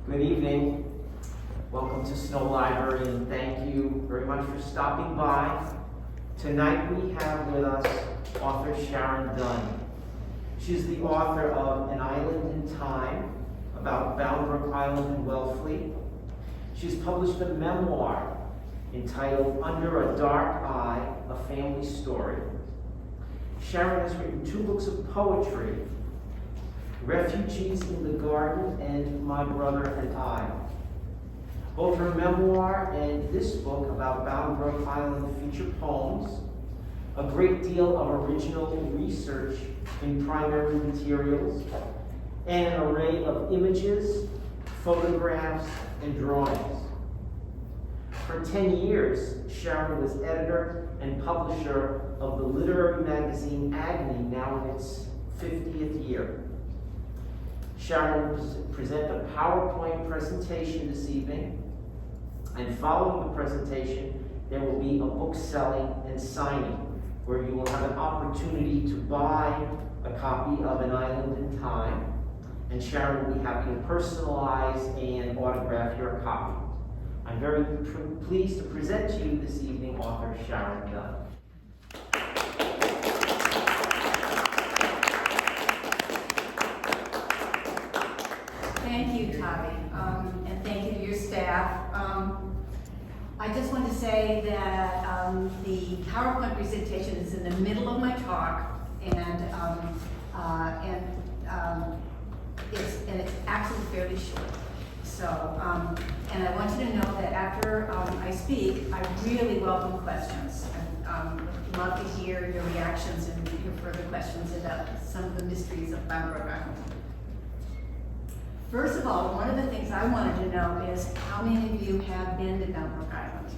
Good evening. Welcome to Snow Library, and thank you very much for stopping by. Tonight we have with us author Sharon Dunn. She's the author of An Island in Time, about Bound Brook Island and Wellfleet. She's published a memoir entitled Under a Dark Eye, A Family Story. Sharon has written 2 books of poetry, Refugees in the Garden and My Brother and I. Both her memoir and this book about Bound Brook Island feature poems, a great deal of original research in primary materials, and an array of images, photographs, and drawings. For 10 years, Sharon was editor and publisher of the literary magazine Agni, now in its 50th year. Sharon will present a PowerPoint presentation this evening, and following the presentation, there will be a book selling and signing, where you will have an opportunity to buy a copy of An Island in Time, and Sharon will be happy to personalize and autograph your copy. I'm very pleased to present to you this evening author Sharon Dunn. Thank you, Tavi, and thank you to your staff. I just want to say that the PowerPoint presentation is in the middle of my talk, and it's actually fairly short. So, and I want you to know that after I speak, I really welcome questions. I'd love to hear your reactions and your further questions about some of the mysteries of Bound Brook Island. First of all, one of the things I wanted to know is how many of you have been to Bound Brook Island?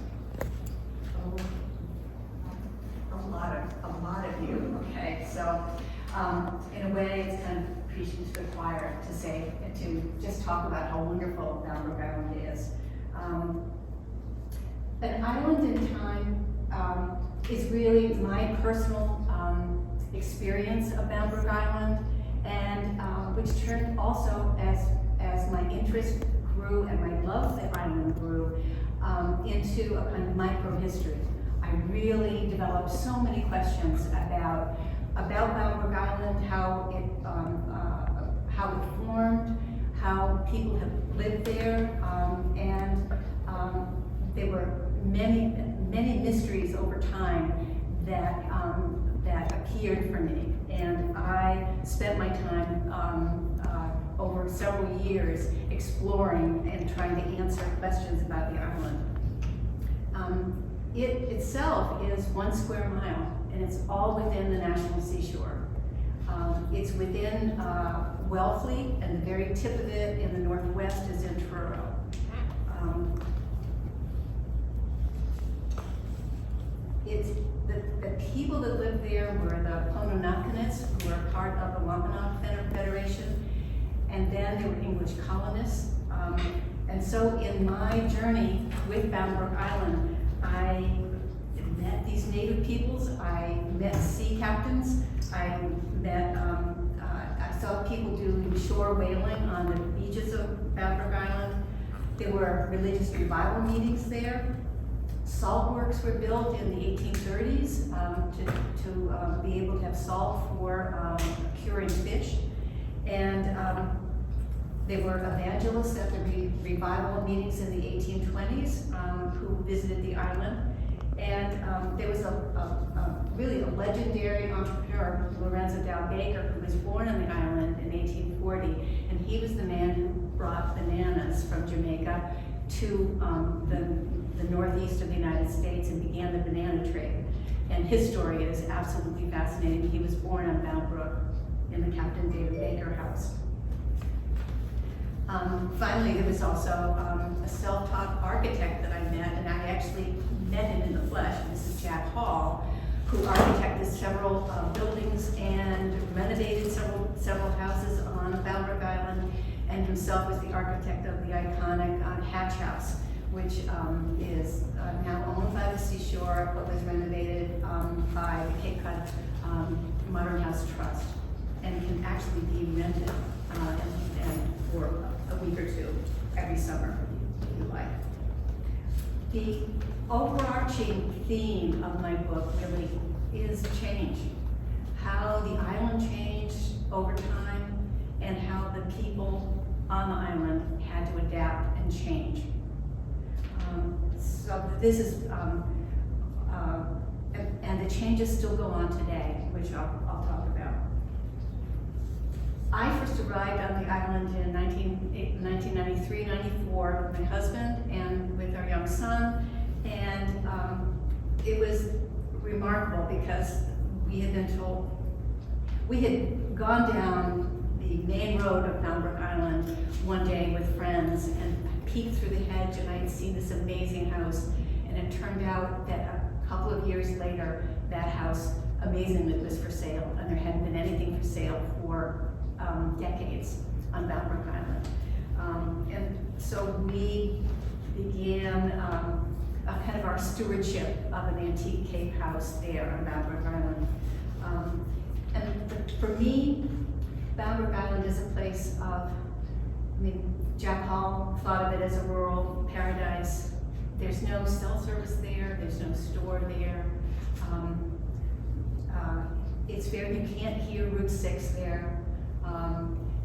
A lot of you. Okay, so in a way, it's kind of preaching to the choir to say, to just talk about how wonderful Bound Brook Island is. An Island in Time is really my personal experience of Bound Brook Island, and which turned also as my interest grew and my love for the island grew into a kind of micro-history. I really developed so many questions about Bound Brook Island, how it formed, how people have lived there, and there were many mysteries over time that appeared for me, and I spent my time over several years exploring and trying to answer questions about the island. It itself is 1 square mile, and it's all within the national seashore. It's within Wellfleet, and the very tip of it in the northwest is in Truro. The people that lived there were the Pononakanists, who were part of the Wampanoag Federation, and then there were English colonists. And so in my journey with Bound Brook Island, I met these native peoples, I met sea captains, I saw people doing shore whaling on the beaches of Bound Brook Island. There were religious revival meetings there. Salt works were built in the 1830s to be able to have salt for curing fish. And there were evangelists at the revival meetings in the 1820s who visited the island. And there was really a legendary entrepreneur, Lorenzo Dow Baker, who was born on the island in 1840. And he was the man who brought bananas from Jamaica to the northeast of the United States and began the banana trade. And his story is absolutely fascinating. He was born on Bound Brook in the Captain David Baker house. Finally, there was also a self-taught architect that I met, and I actually met him in the flesh. This is Jack Hall, who architected several buildings and renovated several houses on Bound Brook Island, and himself was the architect of the iconic Hatch House, which is now owned by the seashore, but was renovated by the Cape Cod Modern House Trust, and can actually be rented and for a week or two every summer if you like. The overarching theme of my book really is change. How the island changed over time and how the people on the island had to adapt and change. So this is, and the changes still go on today, which I'll talk about. I first arrived on the island in 1993, 94 with my husband and with our young son. And it was remarkable because we had been told, we had gone down the main road of Bound Brook Island one day with friends and peeked through the hedge and I had seen this amazing house. And it turned out that a couple of years later, that house amazingly was for sale, and there hadn't been anything for sale for decades on Bound Brook Island. And so we began kind of our stewardship of an antique Cape house there on Bound Brook Island. And for me, Bound Brook Island is a place of, I mean, Jack Hall thought of it as a rural paradise. There's no cell service there, there's no store there. It's very, you can't hear Route 6 there.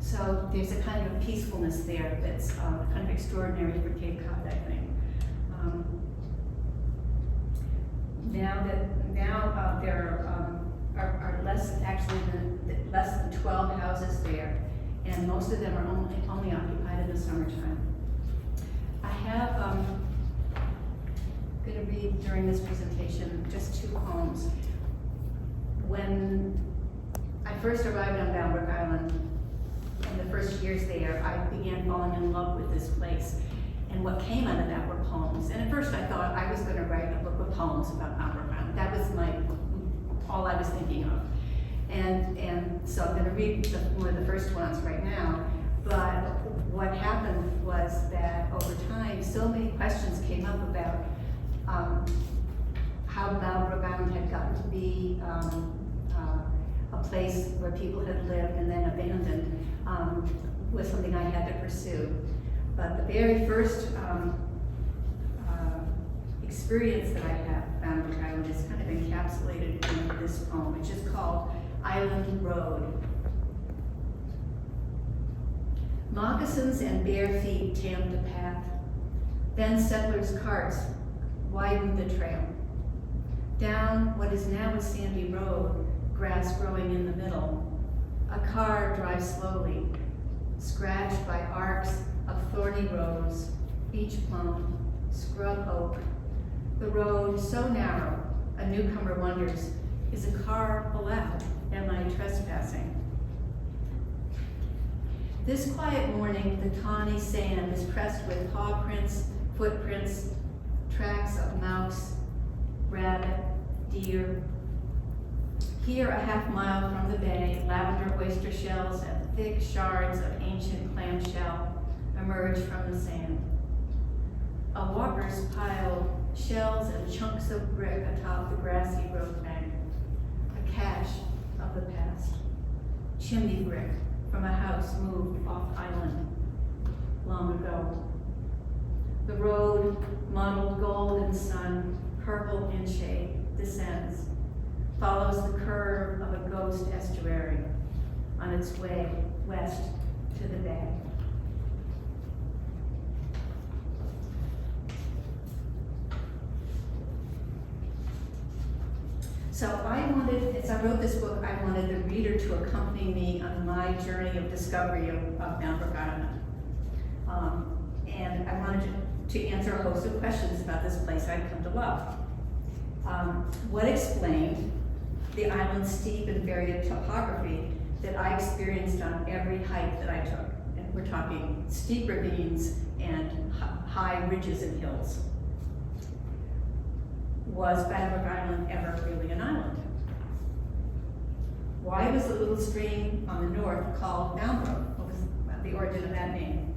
So there's a kind of peacefulness there that's kind of extraordinary for Cape Cod, I think. Now there are less than 12 houses there, and most of them are only occupied in the summertime. I have going to read during this presentation just 2 poems. When I first arrived on Bound Brook Island, in the first years there, I began falling in love with this place. And what came out of that were poems. And at first I thought I was going to write a book of poems about Bound Brook Island. That was all I was thinking of. And so I'm going to read one of the first ones right now. But what happened was that over time, so many questions came up about how Bound Brook Island had gotten to be a place where people had lived and then abandoned was something I had to pursue. But the very first experience that I had Bound Brook Island is kind of encapsulated in this poem, which is called Island Road. Moccasins and bare feet tamped the path. Then settlers' carts widened the trail. Down what is now a sandy road, grass growing in the middle, a car drives slowly, scratched by arcs of thorny rose, beach plum, scrub oak. The road so narrow, a newcomer wonders, is a car allowed? Am I trespassing? This quiet morning, the tawny sand is pressed with paw prints, footprints, tracks of mouse, rabbit, deer. Here, a half mile from the bay, lavender oyster shells and thick shards of ancient clamshell emerge from the sand. A walkers pile shells and chunks of brick atop the grassy road bank, a cache of the past. Chimney brick from a house moved off island long ago. The road, mottled gold in sun, purple in shade, descends, follows the curve of a ghost estuary on its way west to the bay. So as I wrote this book, I wanted the reader to accompany me on my journey of discovery of Bound Brook Island. And I wanted to answer a host of questions about this place I'd come to love. What explained the island's steep and varied topography that I experienced on every hike that I took? And we're talking steep ravines and high ridges and hills. Was Bound Brook Island ever really an island? Why was the little stream on the north called Bound Brook? What was the origin of that name?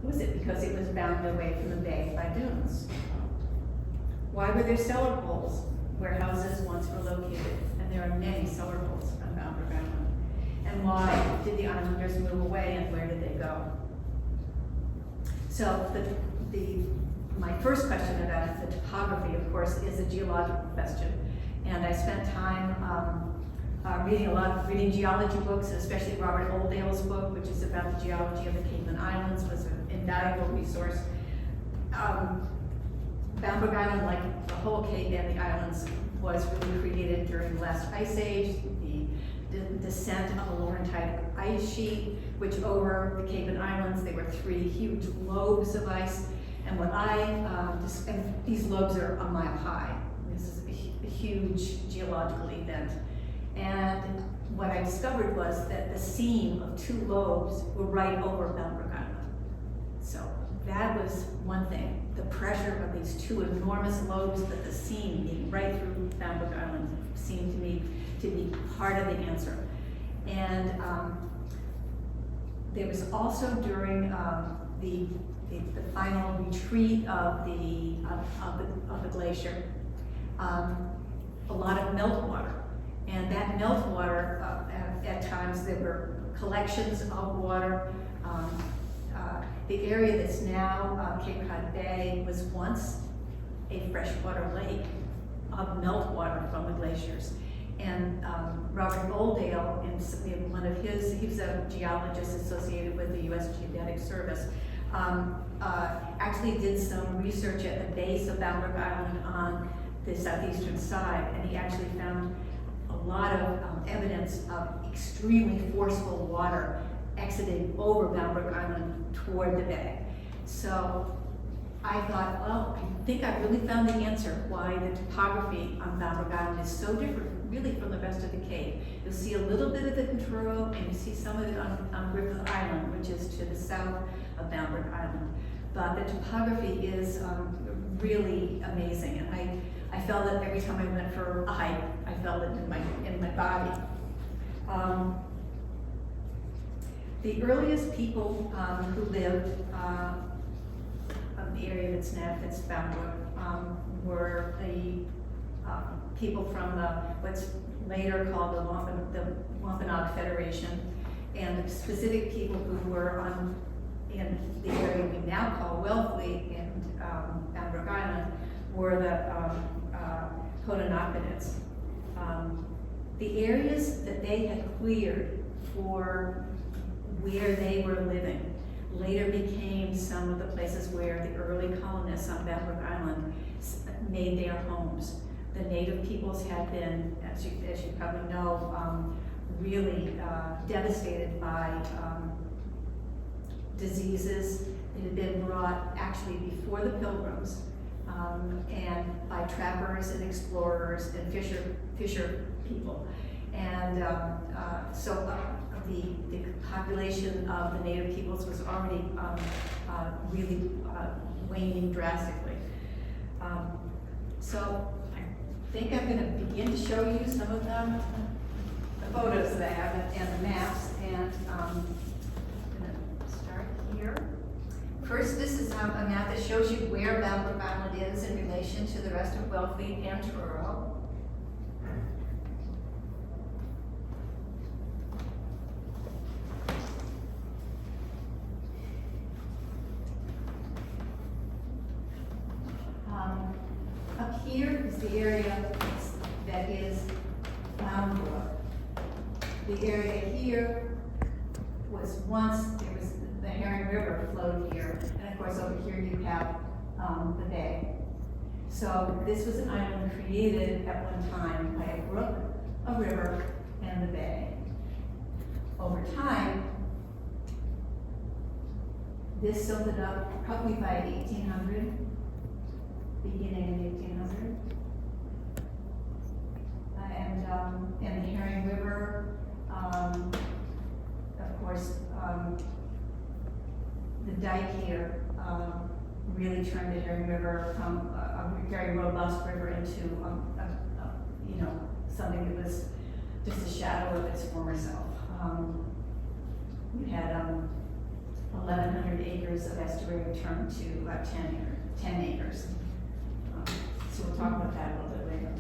Was it because it was bound away from the bay by dunes? Why were there cellar poles where houses once were located? And there are many cellar poles on Bound Brook Island. And why did the islanders move away and where did they go? So my first question about the topography, of course, is a geological question. And I spent time reading geology books, especially Robert Oldale's book, which is about the geology of the Cape Islands, was an invaluable resource. Bound Brook Island, like the whole Cape and the islands, was really created during the last ice age, the descent of a Laurentide ice sheet, which over the Cape and Islands, there were 3 huge lobes of ice. And and these lobes are a mile high. This is a huge geological event. And what I discovered was that the seam of 2 lobes were right over Bound Brook Island. So that was one thing. The pressure of these 2 enormous lobes, that the seam being right through Bound Brook Island, seemed to me to be part of the answer. And there was also during the final retreat of the glacier, a lot of meltwater. And that meltwater, at times there were collections of water. The area that's now Cape Cod Bay was once a freshwater lake of meltwater from the glaciers. And Robert Oldale, in one of his, he was a geologist associated with the U.S. Geodetic Service, actually did some research at the base of Bound Brook Island on the southeastern side, and he actually found a lot of evidence of extremely forceful water exiting over Bound Brook Island toward the bay. So I thought, well, I think I really found the answer why the topography on Bound Brook Island is so different, really, from the rest of the Cape. You'll see a little bit of the control, and you see some of it on Griffith Island, which is to the south of Bound Brook Island. But the topography is really amazing, and I felt it every time I went for a hike. I felt it in my body. The earliest people who lived of the area that's Bound Brook were the people from what's later called the Wampanoag Federation, and the specific people who were in the area we now call Wellfleet and Bound Brook Island were the Hodenosaunee. The areas that they had cleared for where they were living later became some of the places where the early colonists on Bound Brook Island made their homes. The native peoples had been, as you probably know, really devastated by diseases that had been brought actually before the Pilgrims, and by trappers and explorers and fisher people. And so the population of the native peoples was already really waning drastically. So I think I'm going to begin to show you some of the photos that I have and the maps, and I'm going to start here. First, this is a map that shows you where Bound Brook Island is in relation to the rest of Wellfleet and Truro. Up here is the area that is Bound Brook. The area here was once, the Herring River flowed here, and of course over here you have the bay. So this was an island created at one time by a brook, a river, and the bay. Over time, this silted up probably by 1800. Beginning in 1800. And the Herring River, of course, the dike here really turned the Herring River from a very robust river into, something that was just a shadow of its former self. We had 1,100 acres of estuary turned to 10 acres. So we'll talk about that a little bit later.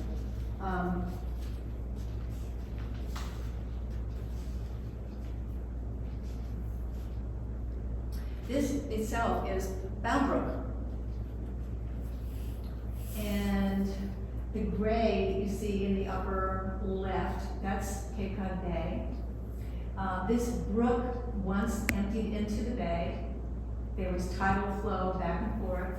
This itself is Bound Brook. And the gray that you see in the upper left, that's Cape Cod Bay. This brook once emptied into the bay. There was tidal flow back and forth.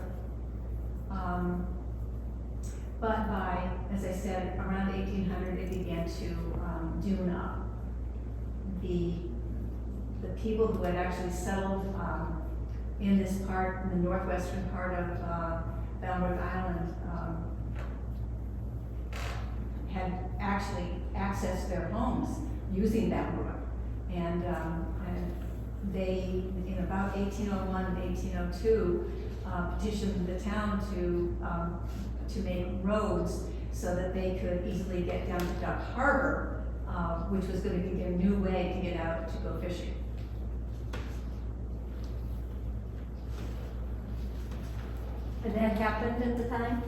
But by, as I said, around 1800, it began to dune up. The people who had actually settled in this part, in the northwestern part of Bound Brook Island, had actually accessed their homes using that brook. And they, in about 1801 and 1802, petitioned the town to make roads so that they could easily get down to Duck Harbor, which was going to be their new way to get out to go fishing. And that happened at the time?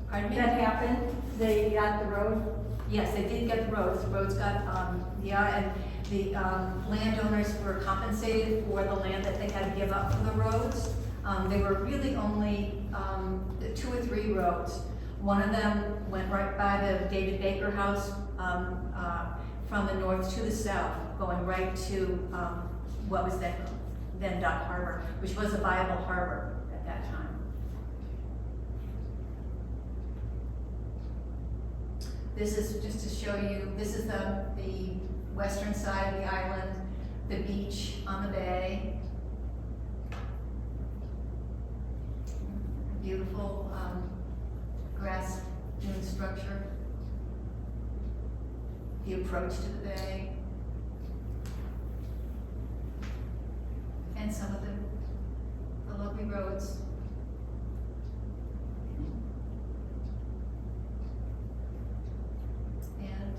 Pardon me? That happened? They got the road? Yes, they did get the roads. The roads got, and the landowners were compensated for the land that they had to give up for the roads. They were really only 2 or 3 roads. One of them went right by the David Baker house from the north to the south, going right to what was then Duck Harbor, which was a viable harbor at that time. This is just to show you, this is the western side of the island, the beach on the bay. Beautiful grass dune structure. The approach to the bay. And some of the lovely roads. And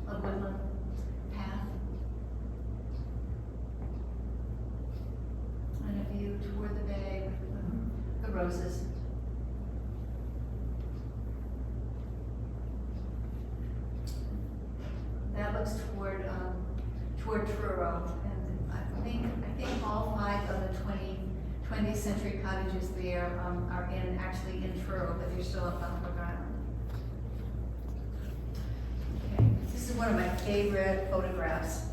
a woodland path. And a view toward the bay with the roses. That looks toward Truro, and I think all 5 of the 20th century cottages there are actually in Truro, but they're still up on Brook Island. Okay, this is one of my favorite photographs.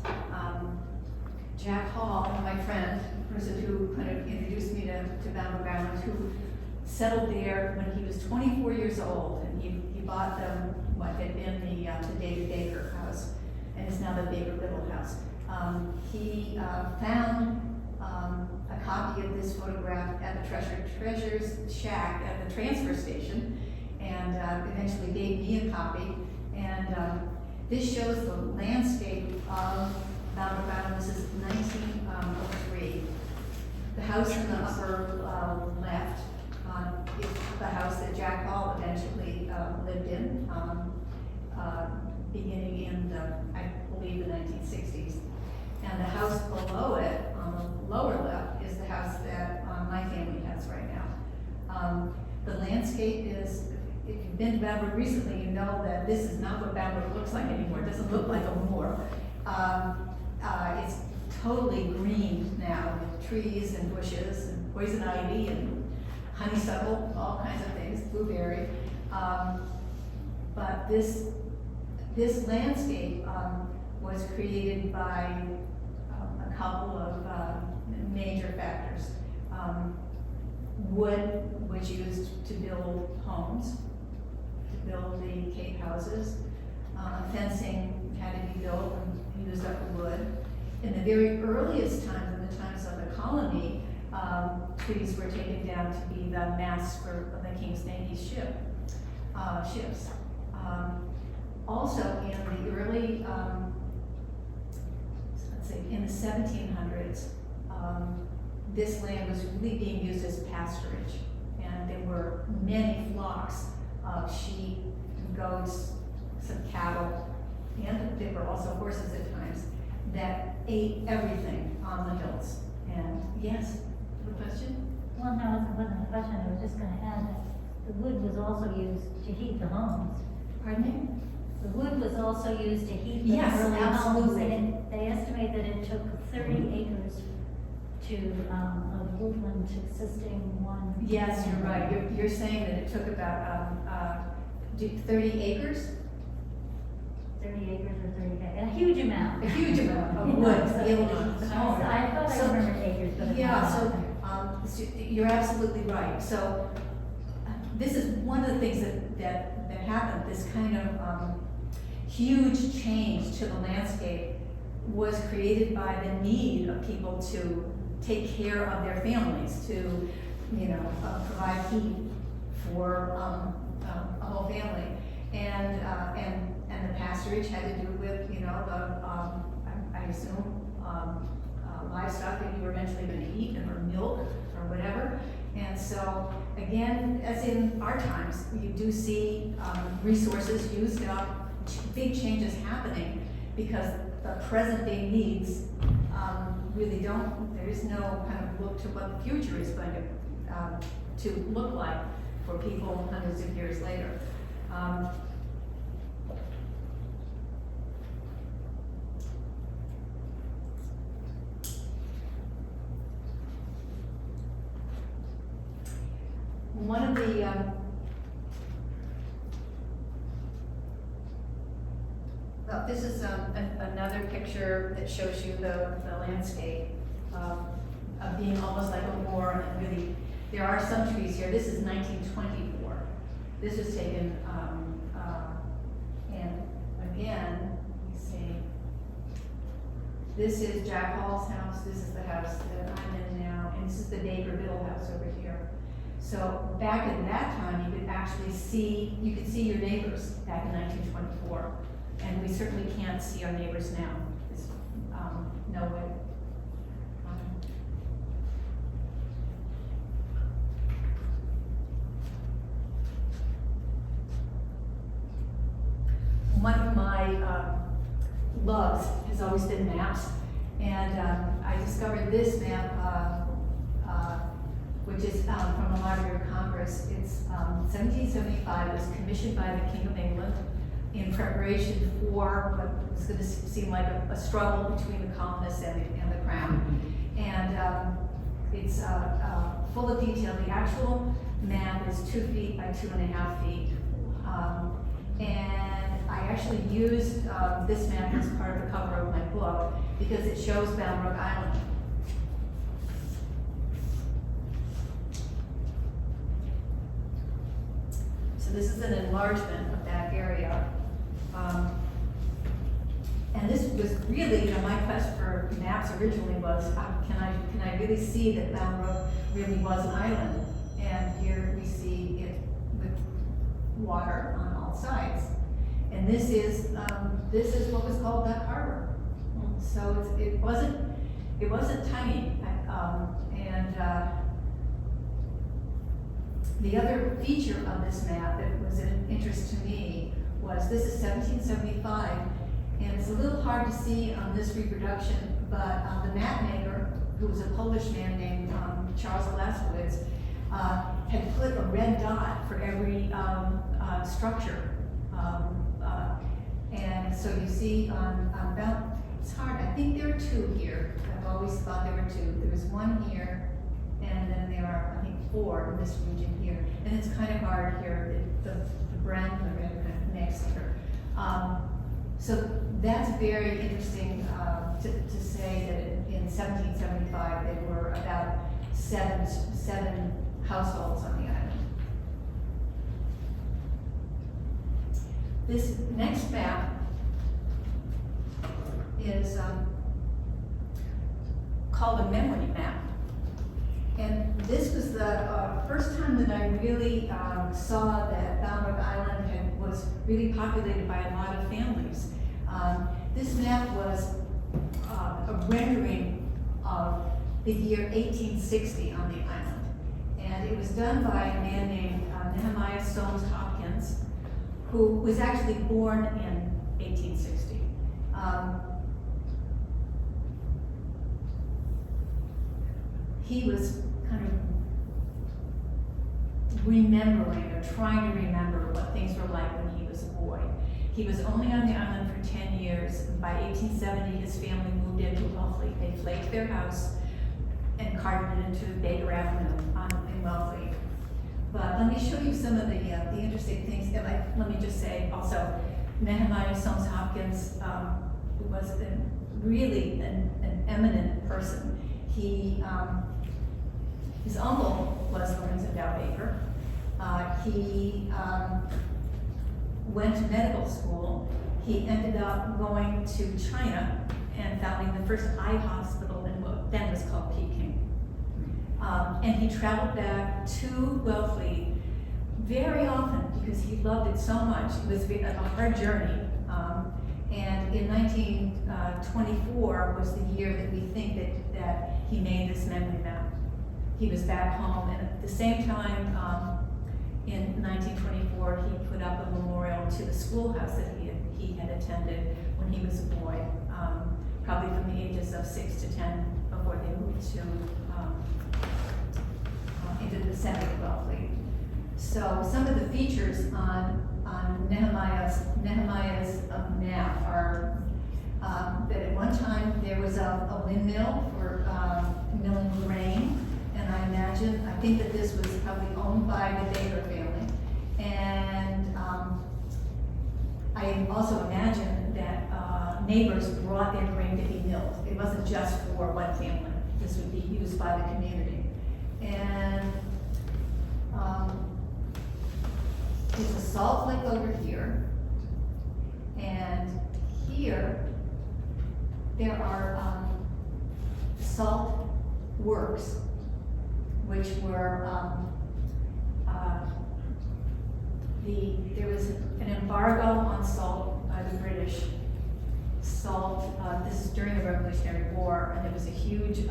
Jack Hall, my friend, the person who kind of introduced me to Bound Brook Island, who settled there when he was 24 years old, and he bought them what had been the David Baker house, and is now the Baker Little house. He found a copy of this photograph at the Treasures Shack at the transfer station, and eventually gave me a copy. And this shows the landscape of Bound Brook Island. This is 1903. The house in the upper left is the house that Jack Hall eventually lived in, beginning in I believe the 1960s. And the house below it, on the lower left, is the house that my family has right now. The landscape is, if you've been to Bound Brook recently, you know that this is not what Bound Brook looks like anymore. It doesn't look like a moor. It's totally green now with trees and bushes and poison ivy and honeysuckle, all kinds of things, blueberry. But this landscape was created by a couple of major factors. Wood was used to build homes, to build the Cape houses. Fencing had to be built and used up the wood. In the very earliest times, in the times of the colony, trees were taken down to be the masts for the King's Navy's ships. Also in the early, let's see, in the 1700s, this land was really being used as pasturage, and there were many flocks of sheep, goats, some cattle, and there were also horses at times that ate everything on the hills. And yes, the question? Well, no, it wasn't a question. I was just going to add that the wood was also used to heat the homes. Pardon me? The wood was also used to heat the Yes, early homes. absolutely. And they estimate that it took 30 acres to a woodland existing one. Yes, you're right. You're saying that it took about 30 acres? 30 acres or 30, a huge amount. A huge amount of wood to be able to keep the home. I thought I So- remembered acres, but it's Yeah, not. so you're absolutely right. So this is one of the things that happened, this kind of huge change to the landscape was created by the need of people to take care of their families, to, provide heat for a whole family. And the pasturage had to do with, I assume, livestock that you were eventually going to eat, or milk, or whatever. And so, again, as in our times, you do see resources used up, big changes happening, because the present day needs really don't, there is no kind of look to what the future is going to look like for people hundreds of years later. One of the this is another picture that shows you the landscape of being almost like a moor, and really, there are some trees here. This is 1924. This was taken, and again, let me see. This is Jack Hall's house. This is the house that I'm in now, and this is the Baker Biddle house over here. So back at that time, you could actually see, your neighbors back in 1924. And we certainly can't see our neighbors now. There's no way. One of my loves has always been maps, and I discovered this map, which is from the Library of Congress. It's 1775. It was commissioned by the King of England in preparation for what was going to seem like a struggle between the colonists and the crown. And it's full of detail. The actual map is 2 feet by 2.5 feet. And I actually used this map as part of the cover of my book because it shows Bound Brook Island. So this is an enlargement of that area. And this was really, my quest for maps originally was, can I really see that Bound Brook really was an island? And here we see it with water on all sides. And this is what was called Duck Harbor. So it wasn't tiny. The other feature of this map that was of interest to me was this is 1775, and it's a little hard to see on this reproduction, but the map maker, who was a Polish man named Charles Blaskowitz, had put a red dot for every structure. And so you see it's hard, I think there are 2 here. I've always thought there were 2. There was 1 here, and then there are, I think, 4 in this region here. And it's kind of hard here, the brown and the red kind of mixed here. So that's very interesting to say that in 1775 there were about seven households on the island. This next map is called a memory map. And this was the first time that I really saw that Bound Brook Island was really populated by a lot of families. This map was a rendering of the year 1860 on the island. And it was done by a man named Nehemiah Soames Hopkins, who was actually born in 1860. He was kind of remembering or trying to remember what things were like when he was a boy. He was only on the island for 10 years. By 1870, his family moved into Wellfleet. They flaked their house, and carted it into Baker Avenue in Wellfleet. But let me show you some of the interesting things. And let me just say also, Nehemiah Soames Hopkins was really an eminent person. His uncle was Lorenzo Dow Baker. He went to medical school. He ended up going to China and founding the first eye hospital in what then was called Peking. And he traveled back to Wellfleet very often because he loved it so much. It was a hard journey. And in 1924 was the year that we think that he made this memory map. He was back home, and at the same time, in 1924, he put up a memorial to the schoolhouse that he had attended when he was a boy, probably from the ages of 6 to 10 before they moved to into the center of Wellfleet. So some of the features on Nehemiah's map are that at one time there was a windmill for milling grain, and I think that this was probably owned by the Baker family. And I also imagine that neighbors brought their grain to be milled. It wasn't just for one family. This would be used by the community. And there's a salt lick over here. And here, there are salt works, which were, there was an embargo on salt by the British. Salt, this is during the Revolutionary War, and there was a huge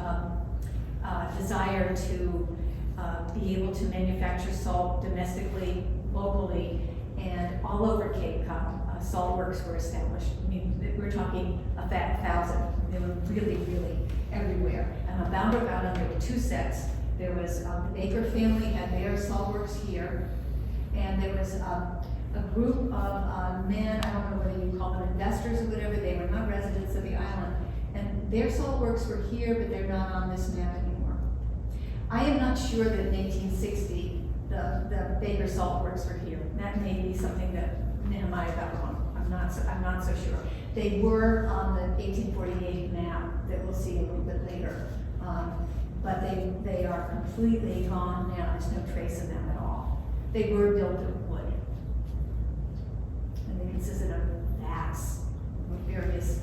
desire to be able to manufacture salt domestically, locally, and all over Cape Cod. Salt works were established. I mean, we're talking 1,000. They were really, really everywhere. And on Bound Brook Island, there were two sets. There was the Baker family had their salt works here, and there was a group of men, I don't know whether you call them investors or whatever, they were not residents of the island, and their salt works were here, but they're not on this map anymore. I am not sure that in 1860, the Baker salt works were here. That may be something that Nehemiah got wrong. I'm not so sure. They were on the 1848 map that we'll see a little bit later. But they are completely gone now. There's no trace of them at all. They were built of wood. And they consisted of vats with various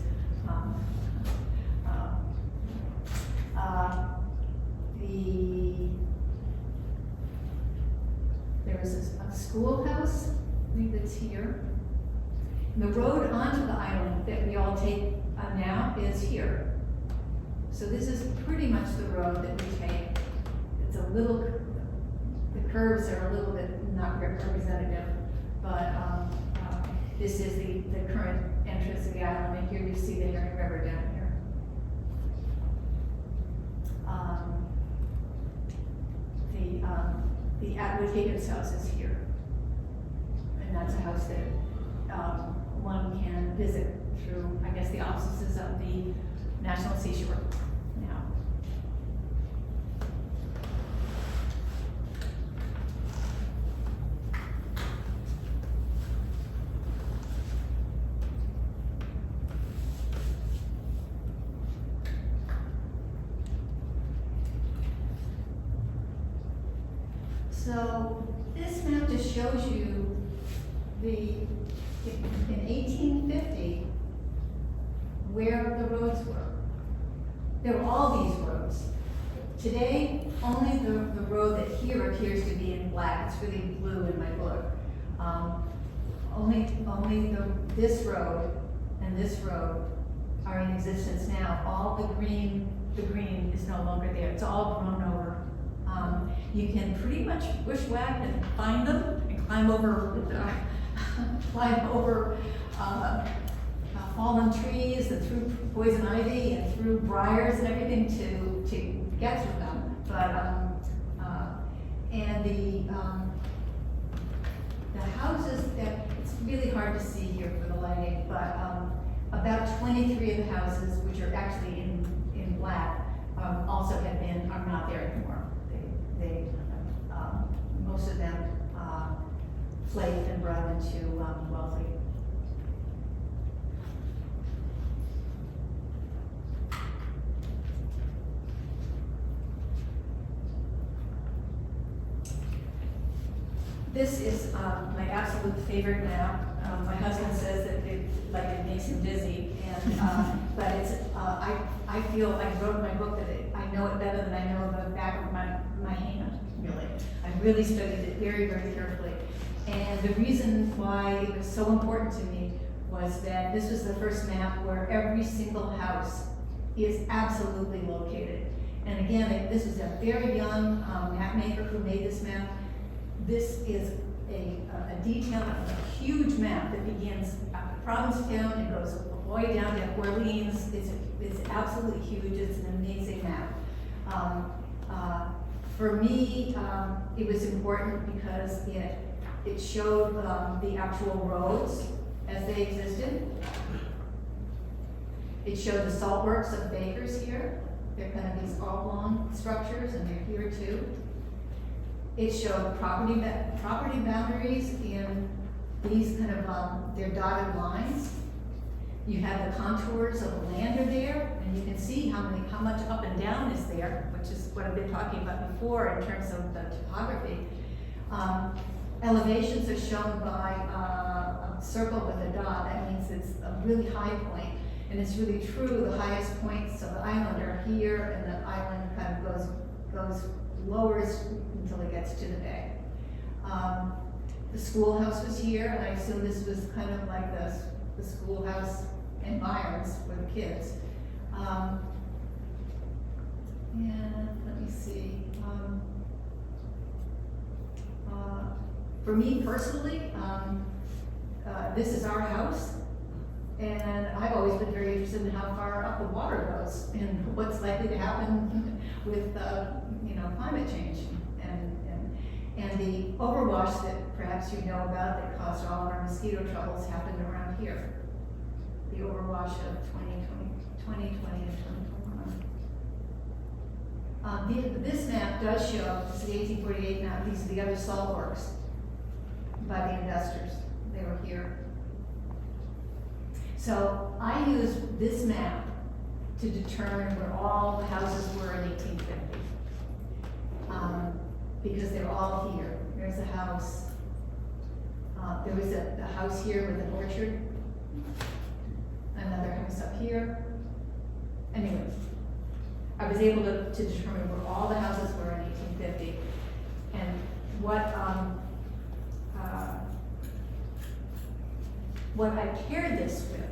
there was a schoolhouse, I believe that's here. And the road onto the island that we all take now is here. So this is pretty much the road that we take. It's a little, the curves are a little bit not representative, but this is the current entrance of the island, and here you see the Herring River down here. The Atwood Higgins house is here, and that's a house that one can visit through, I guess, the offices of the National Seashore now. So this map just shows you in 1850 where the roads were. There were all these roads. Today, only the road that here appears to be in black. It's really blue in my book. This road and this road are in existence now. All the green is no longer there. It's all grown over. You can pretty much bushwhack and find them and climb over fallen trees and through poison ivy and through briars and everything to get through them. But and the houses that it's really hard to see here for the lighting, but about 23 of the houses, which are actually in black, also are Wellfleet. This is my absolute favorite map. My husband says that it makes him dizzy, and but it's I feel I wrote in my book that I know it better than I know the back of my hand. Really, I really studied it very, very carefully, and the reason why it was so important to me was that this was the first map where every single house is absolutely located. And again, this was a very young map maker who made this map. This is a detail of a huge map that begins at Provincetown and goes all the way down to Orleans. It's absolutely huge. It's an amazing map. For me, it was important because it showed the actual roads as they existed. It showed the salt works of Bakers here. They're kind of these oblong structures, and they're here too. It showed property boundaries in these kind of, their dotted lines. You have the contours of the land are there, and you can see how much up and down is there, which is what I've been talking about before in terms of the topography. Elevations are shown by a circle with a dot. That means it's a really high point, and it's really true. The highest points of the island are here, and the island kind of goes lowers until it gets to the bay. The schoolhouse was here, and I assume this was kind of like the schoolhouse environs for the kids. And let me see. For me personally, this is our house, and I've always been very interested in how far up the water goes and what's likely to happen with climate change and the overwash that perhaps you know about that caused all of our mosquito troubles happened around here. The overwash of 2020 and 2021. This map does show, this is the 1848 map, these are the other salt works by the investors. They were here. So I used this map to determine where all the houses were in 1850. Because they're all here. There's a house. There was a house here with an orchard. Another house up here. Anyway, I was able to determine where all the houses were in 1850. And what I paired this with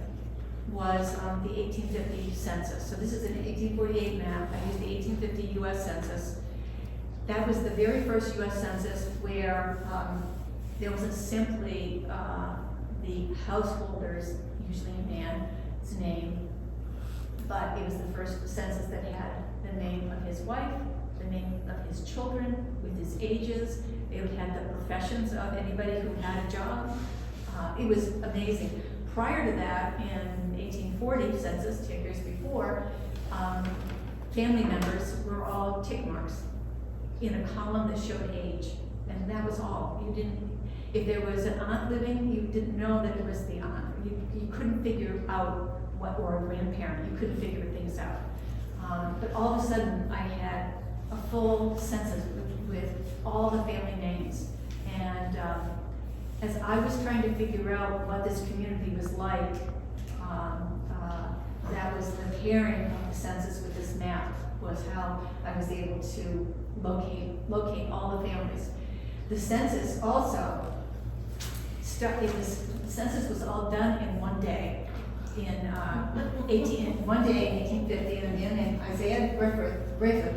was the 1850 census. So this is an 1848 map. I used the 1850 US Census. That was the very first US Census where there wasn't simply the householder's, usually a man's name, but it was the first census that had the name of his wife, the name of his children, with his ages. It had the professions of anybody who had a job. It was amazing. Prior to that, in 1840 census, 10 years before, family members were all tick marks in a column that showed age, and that was all. You didn't, if there was an aunt living, you didn't know that it was the aunt. You couldn't figure out what, or a grandparent, you couldn't figure things out. But all of a sudden, I had a full census with all the family names. And as I was trying to figure out what this community was like, that was the pairing of the census with this map, was how I was able to locate all the families. The census also the census was all done in one day. In 1850, and a man named Isaiah Griffith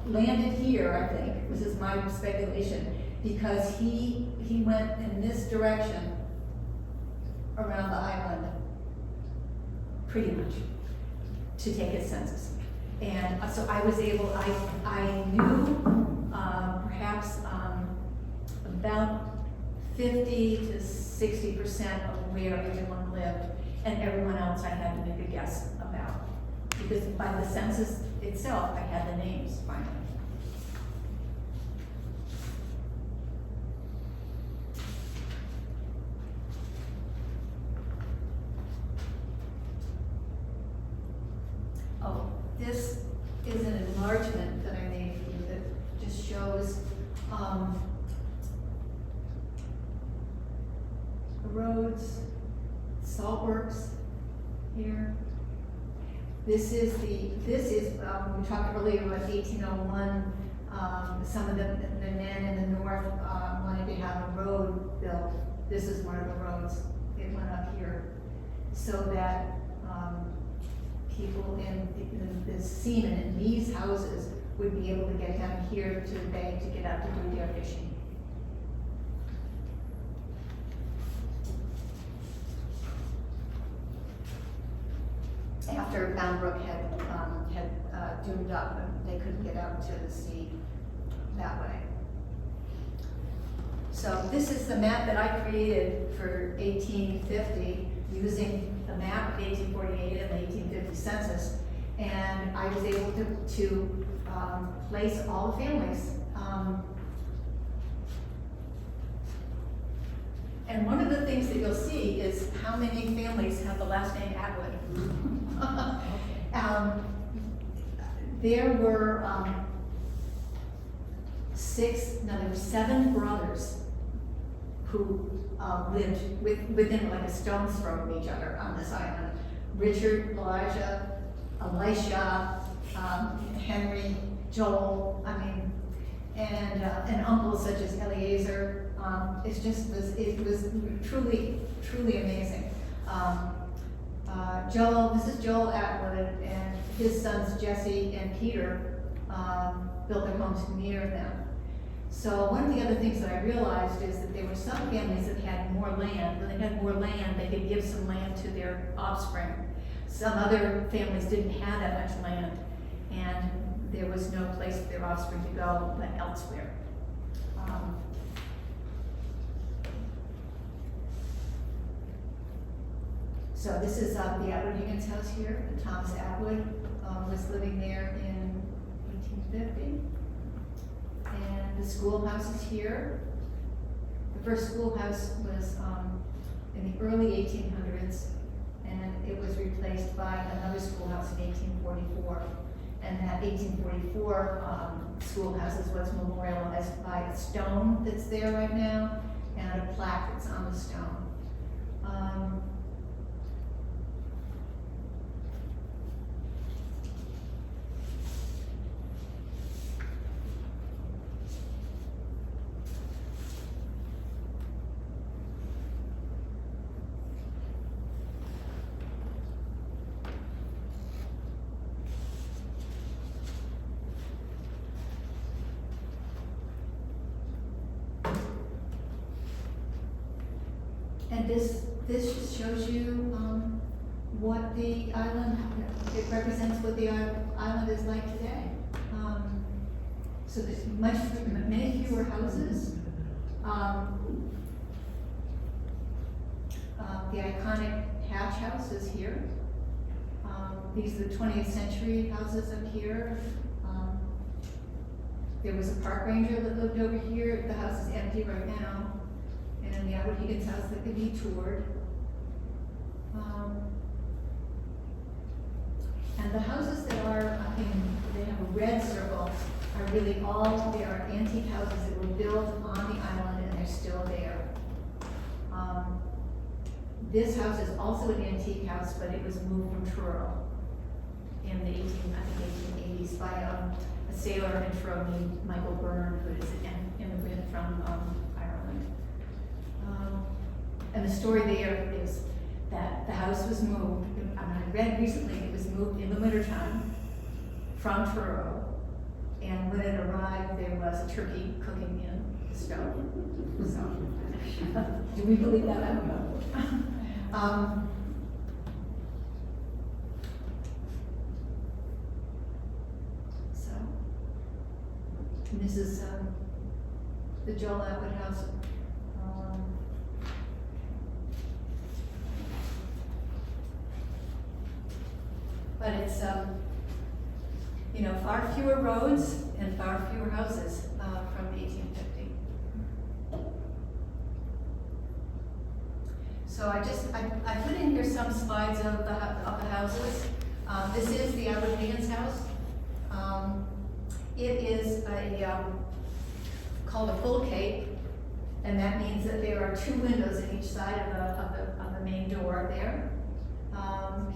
landed here, I think, this is my speculation, because he went in this direction around the island, pretty much, to take his census. And so I was able, I knew perhaps about 50 to 60% of where everyone lived, and everyone else I had to make a guess about. Because by the census itself, I had the names finally. Oh, this is an enlargement that I made for you that just shows, the roads, salt works here. This is, we talked earlier about 1801, some of the men in the north, wanted to have a road built. This is one of the roads, it went up here, so that, people in the seamen in these houses would be able to get down here to the bay to get out to do their fishing. After Bound Brook had doomed up and they couldn't get out to the sea that way. So this is the map that I created for 1850 using the map of 1848 and the 1850 census, and I was able to place all the families. And one of the things that you'll see is how many families have the last name Atwood. There were there were 7 brothers who lived within like a stone's throw of each other on this island. Richard, Elijah, Elisha, Henry, Joel, and uncles such as Eliezer. It was truly, truly amazing. This is Joel Atwood, and his sons Jesse and Peter built their homes near them. So one of the other things that I realized is that there were some families that had more land. When they had more land, they could give some land to their offspring. Some other families didn't have that much land, and there was no place for their offspring to go but elsewhere. So this is the Atwood Higgins house here. Thomas Atwood was living there in 1850. And the schoolhouse is here. The first schoolhouse was in the early 1800s, and it was replaced by another schoolhouse in 1844. And that 1844 schoolhouse is what's memorialized by a stone that's there right now, and a plaque that's on the stone. And this just shows you what the island, it represents what the island is like today. So there's many fewer houses. The iconic Hatch House is here. These are the 20th century houses up here. There was a park ranger that lived over here. The house is empty right now. And the Atwood Higgins house that could be toured. And the houses that are, they have a red circle, are really they are antique houses that were built on the island and they're still there. This house is also an antique house, but it was moved from Truro in the 1880s by a sailor in Truro named Michael Byrne, who is an immigrant from Ireland. And the story there is that the house was moved, I read recently it was moved in the wintertime from Truro, and when it arrived there was a turkey cooking in the stove. So, do we believe that? I don't know. So, and this is the Joel Atwood house. But it's, far fewer roads and far fewer houses from 1850. So I put in here some slides of the houses. This is the Edward Higgins house. It is called a full cape, and that means that there are 2 windows in each side of the main door there.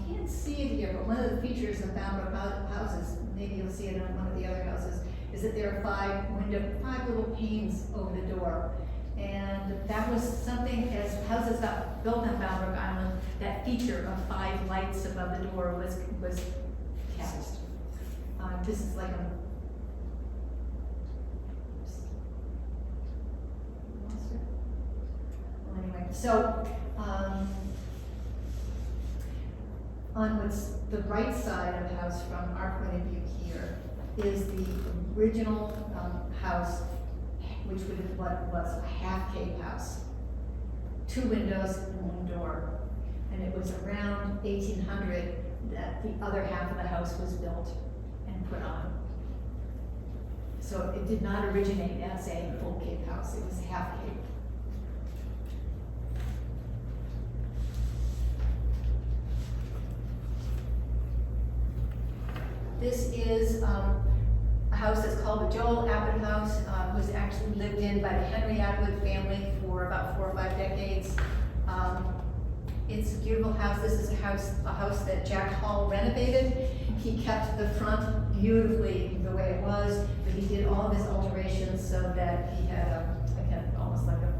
Can't see it here, but one of the features of Bound Brook houses, maybe you'll see it on one of the other houses, is that there are 5 little panes over the door. And that was something, as houses got built on Bound Brook Island, that feature of 5 lights above the door was kept. This is like a well, anyway, so on what's the right side of the house from our point of view here is the original house, which was a half cape house. 2 windows and 1 door. And it was around 1800 that the other half of the house was built and put on. So it did not originate as a full cape house, it was half cape. This is a house that's called the Joel Atwood House, was actually lived in by the Henry Atwood family for about 4 or 5 decades. It's a beautiful house. This is a house that Jack Hall renovated. He kept the front beautifully the way it was, but he did all of his alterations so that he had almost like a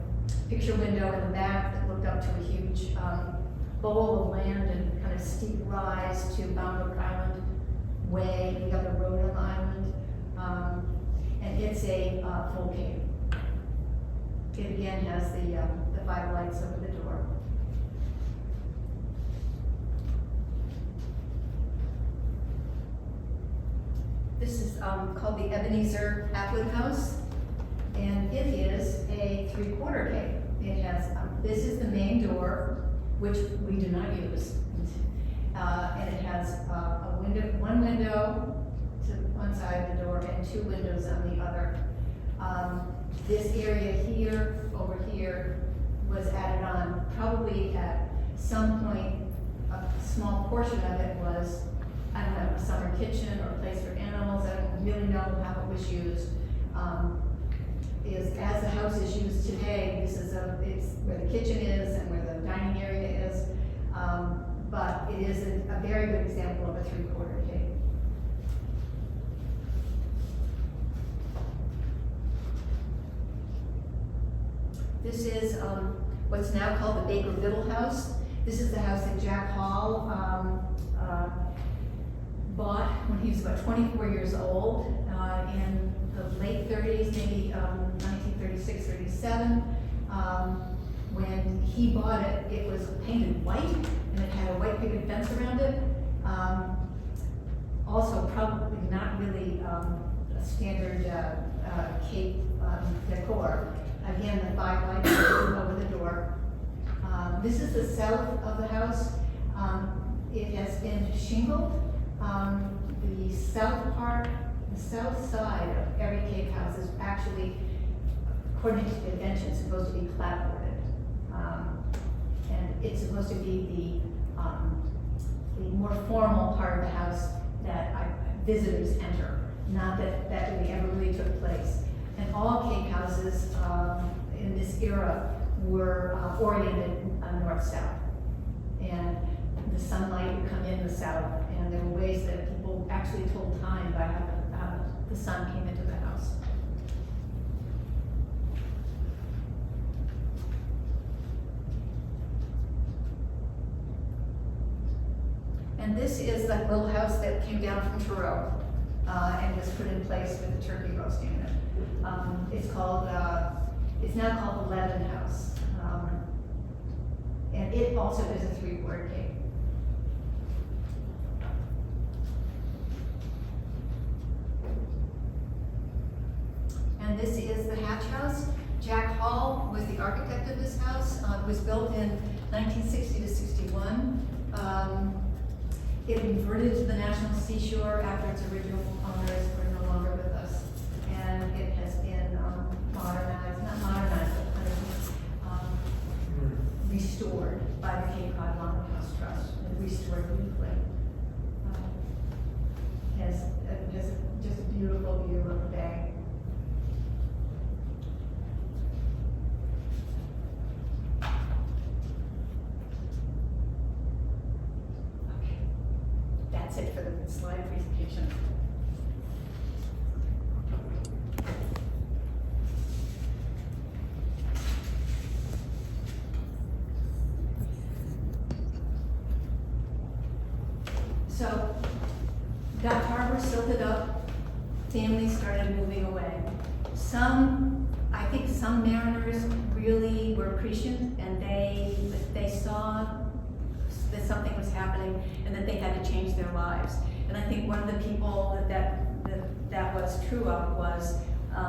picture window in the back that looked up to a huge bowl of land and kind of steep rise to Bound Brook Island Way. We got the road on the island, and it's a full cape. It again has the 5 lights over the door. This is called the Ebenezer Atwood House, and it is a 3/4 cape. It has, this is the main door, which we do not use. And it has one window to one side of the door and 2 windows on the other. This area here, over here, was added on probably at some point. A small portion of it was, I don't know, a summer kitchen or a place for animals. I don't really know how it was used. As the house is used today, it's where the kitchen is and where the dining area is. But it is a very good example of a 3/4 cape. This is what's now called the Baker Biddle House. This is the house that Jack Hall bought when he was about 24 years old in the late 30s, maybe 1936, 37. When he bought it, it was painted white, and it had a white picket fence around it. Also, probably not really a standard Cape decor. Again, the 5 lights over the door. This is the south of the house. It has been shingled. The south part, the south side of every Cape house is actually, according to the convention, supposed to be clapboarded. And it's supposed to be the more formal part of the house that visitors enter, not that really ever really took place. And all Cape houses in this era were oriented north-south. And the sunlight would come in the south, and there were ways that people actually told time by how the sun came into the house. And this is that little house that came down from Truro and was put in place with the turkey roasting in it. It's now called the Levin House. And it also is a 3/4 cape. And this is the Hatch House. Jack Hall was the architect of this house. It was built in 1960 to 61. It reverted to the National Seashore after its original owners were no longer with us. And it has been modernized, not modernized, but kind of restored by the Cape Cod Longhouse Trust and restored beautifully. the slide presentation. So, that harbor silted up, families started moving away. I think some mariners really were prescient, and they saw that something was happening and that they had to change their lives. And I think one of the people that was true of was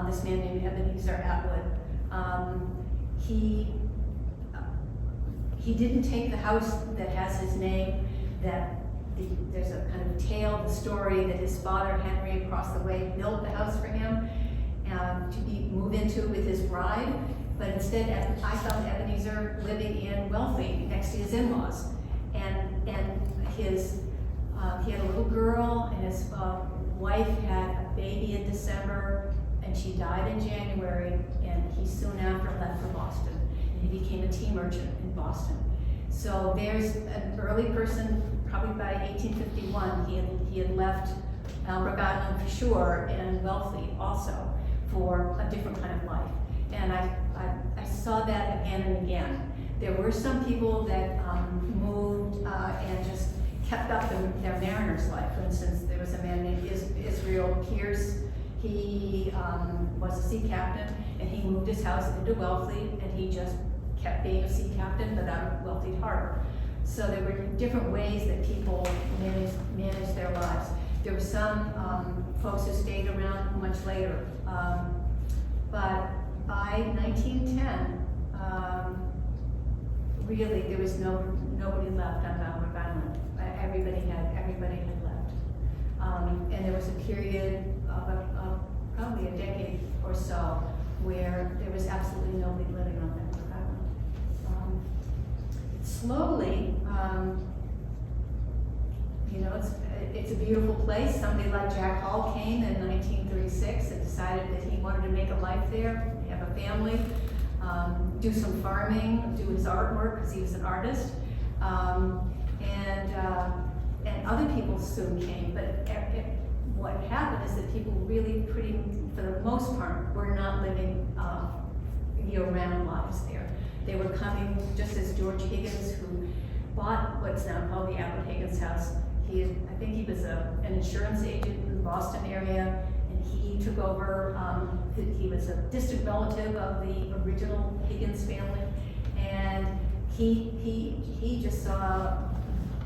this man named Ebenezer Atwood. He didn't take the house that has his name, there's a kind of tale, the story that his father, Henry, across the way, built the house for him to move into with his bride. But instead, I found Ebenezer living in Wellfleet next to his in-laws. And he had a little girl, and his wife had a baby in December, and she died in January, and he soon after left for Boston. And he became a tea merchant in Boston. So there's an early person, probably by 1851, he had left Bound Brook Island for sure, and Wellfleet also, for a different kind of life. And I saw that again and again. There were some people that moved and just kept up their mariner's life. For instance, there was a man named Israel Pierce. He was a sea captain, and he moved his house into Wellfleet, and he just kept being a sea captain, but out of Wellfleet Harbor. So there were different ways that people managed their lives. There were some folks who stayed around much later. But by 1910, really there was nobody left on Bound Brook Island. Everybody had left. And there was a period of probably a decade or so where there was absolutely nobody living on Bound Brook Island. Slowly, it's a beautiful place. Somebody like Jack Hall came in 1936 and decided that he wanted to make a life there, have a family, do some farming, do his artwork because he was an artist, and other people soon came. But what happened is that people really, for the most part, were not living year-round lives there. They were coming, just as George Higgins, who bought what's now called the Atwood Higgins House. I think he was an insurance agent in the Boston area, and he took over. He was a distant relative of the original Higgins family, and he just saw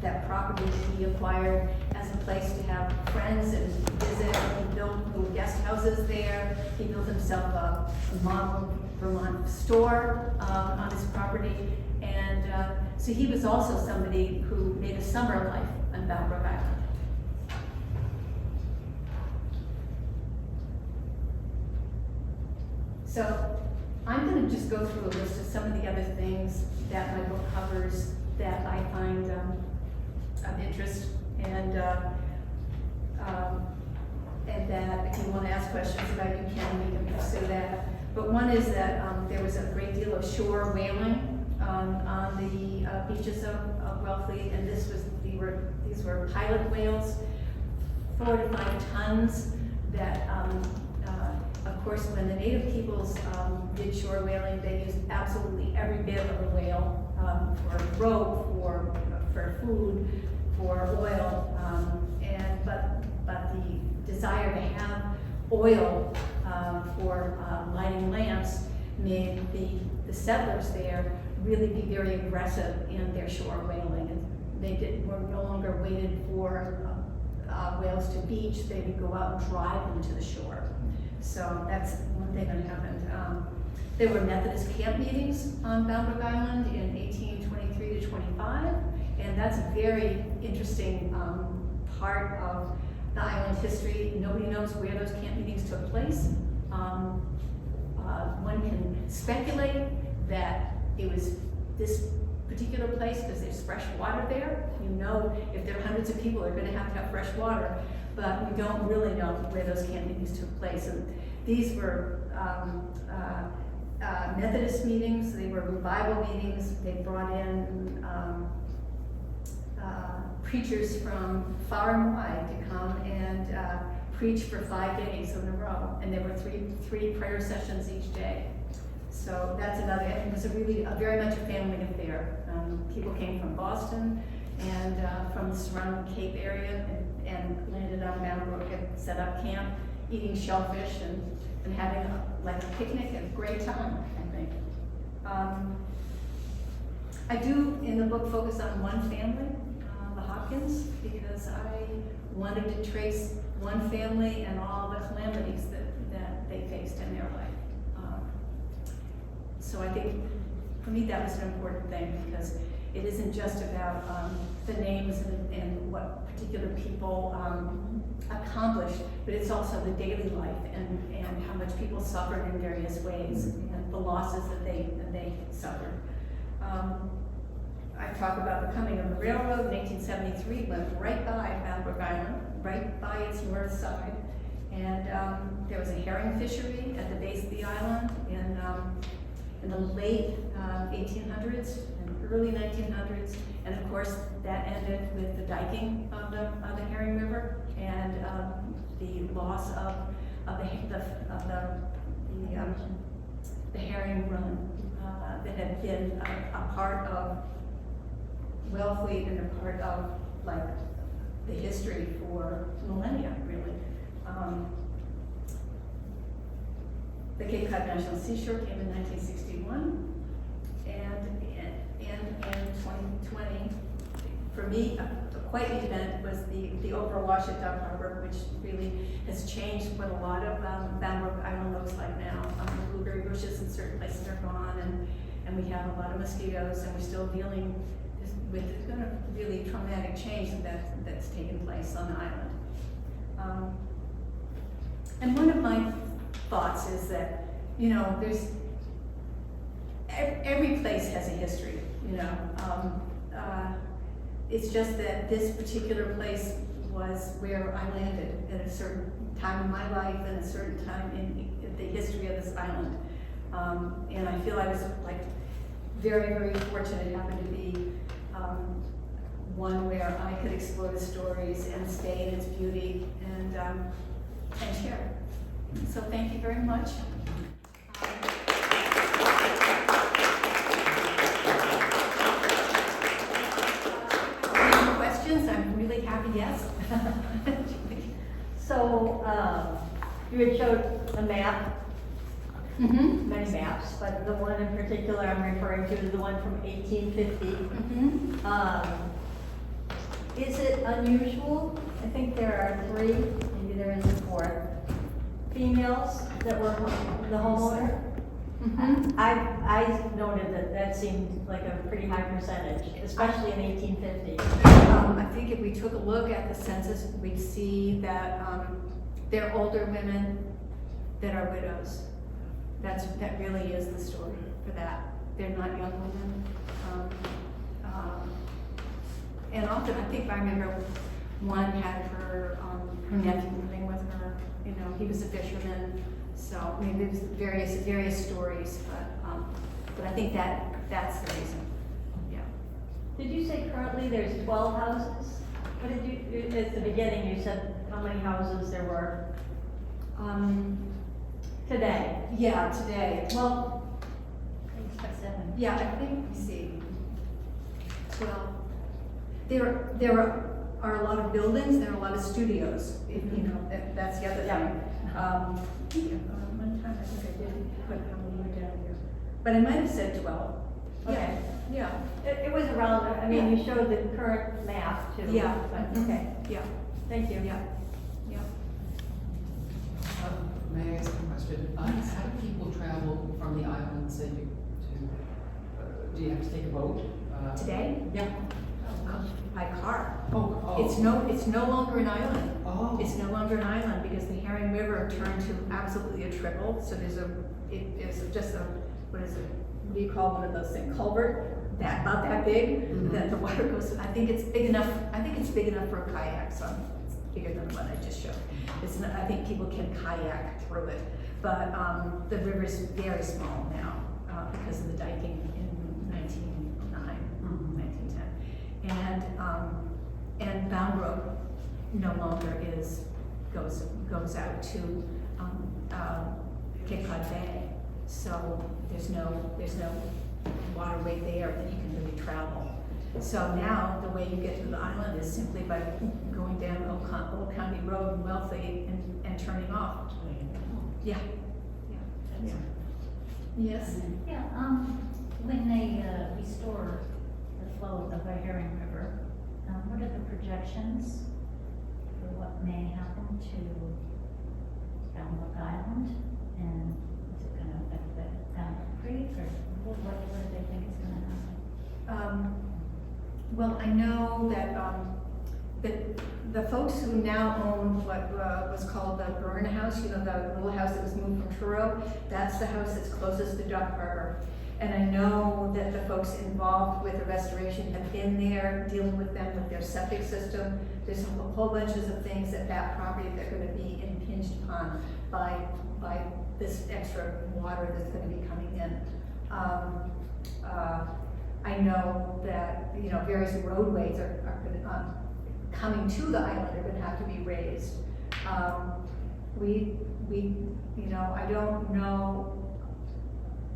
that property that he acquired as a place to have friends and visit. He built little guest houses there. He built himself a model Vermont store on his property, and so he was also somebody who made a summer life on Bound Brook Island. So I'm going to just go through a list of some of the other things that my book covers that I find of interest, and that if you want to ask questions about, we can pursue that. But one is that there was a great deal of shore whaling on the beaches of Wellfleet, and these were pilot whales, 4 to 5 tons. That, of course, when the native peoples did shore whaling, they used absolutely every bit of the whale for rope, for food, for oil, but the desire to have oil for lighting lamps made the settlers there really be very aggressive in their shore whaling. And they were no longer waited for whales to beach. They would go out and drive them to the shore. So that's one thing that happened. There were Methodist camp meetings on Bound Brook Island in 1823 to 25, and that's a very interesting part of the island history. Nobody knows where those camp meetings took place. One can speculate that it was this particular place because there's fresh water there. If there are hundreds of people, they're going to have fresh water, but we don't really know where those camp meetings took place. And these were Methodist meetings, they were revival meetings. They brought in preachers from far and wide to come and preach for 5 days in a row, and there were three prayer sessions each day. So that's another, and it was very much a family affair. People came from Boston and from the surrounding Cape area and landed on Bound Brook and set up camp, eating shellfish and having like a picnic and a great time, I think. I do, in the book, focus on one family, the Hopkins, because I wanted to trace one family and all the calamities that they faced in their life. So I think, for me, that was an important thing, because it isn't just about the names and what particular people accomplished, but it's also the daily life and how much people suffered in various ways and the losses that they suffered. I talk about the coming of the railroad in 1873, went right by Bound Brook Island, right by its north side, and there was a herring fishery at the base of the island in the late 1800s and early 1900s, and of course that ended with the diking of the Herring River and the loss of the herring run that had been a part of Wellfleet and a part of like the history for millennia, really. The Cape Cod National Seashore came in 1961, and in 2020, for me, quite an event was the overwash at Dog Harbor, which really has changed what a lot of Bound Brook Island looks like now. The blueberry bushes in certain places are gone, and we have a lot of mosquitoes, and we're still dealing with a really traumatic change that's taken place on the island. And one of my thoughts is that, you know, there's every place has a history, you know. It's just that this particular place was where I landed at a certain time in my life and a certain time in the history of this island. And I feel I was like very, very fortunate. It happened to be one where I could explore the stories and stay in its beauty and share. So thank you very much. Any questions? I'm really happy, yes. So, you had showed a map, Mm-hmm. many maps, but the one in particular I'm referring to is the one from 1850. Mm-hmm. Is it unusual? I think there are 3, maybe there is a 4th, females that were the homeowner. Mm-hmm. I noted that seemed like a pretty high percentage, especially in 1850. I think if we took a look at the census, we'd see that they're older women that are widows. That really is the story for that. They're not young women. And often, I think I remember one had her nephew living with her. You know, he was a fisherman. So I mean, there's various stories, but I think that's the reason. Yeah. Did you say currently there's 12 houses? What did you, at the beginning you said how many houses there were today? Yeah, today. Well, I think it's 7. yeah, I think, let me see. Well, there are a lot of buildings, there are a lot of studios, you know, that's the other thing. One time I think I did put how many were down here, but I might have said 12. Okay. Yeah, It was around, I mean, you showed the current map too. Yeah. But, okay, yeah, thank you. yeah, yeah. May I ask a question? How do people travel from the island, say, do you have to take a boat? Today, Yeah. by car. Oh. It's no longer an island. Oh. It's no longer an island because the Herring River turned to absolutely a trickle. So there's just a, what is it? What do you call one of those things? Culvert? About that big, that the water goes, I think it's big enough for a kayak, so it's bigger than the one I just showed. It's not, I think people can kayak through it, but the river is very small now because of the diking in 1909, 1910. And And Bound Brook no longer goes out to Cape Cod Bay. So there's no waterway there that you can really travel. So now the way you get to the island is simply by going down Old County Road in Wellfleet and turning off. Yeah. Yeah. Yes. Yeah, when they restore the flow of the Herring River, what are the projections for what may happen to Bound Brook Island? And is it gonna affect the Bound Brook Creek, or what do they think is gonna happen? Well, I know that, the folks who now own what was called the Burn House, you know, the little house that was moved from Truro, that's the house that's closest to Duck Harbor. And I know that the folks involved with the restoration have been there, dealing with them with their septic system. There's a whole bunches of things at that property that are gonna be impinged upon by this extra water that's gonna be coming in. I know that, you know, various roadways are gonna, coming to the island are gonna have to be raised. You know, I don't know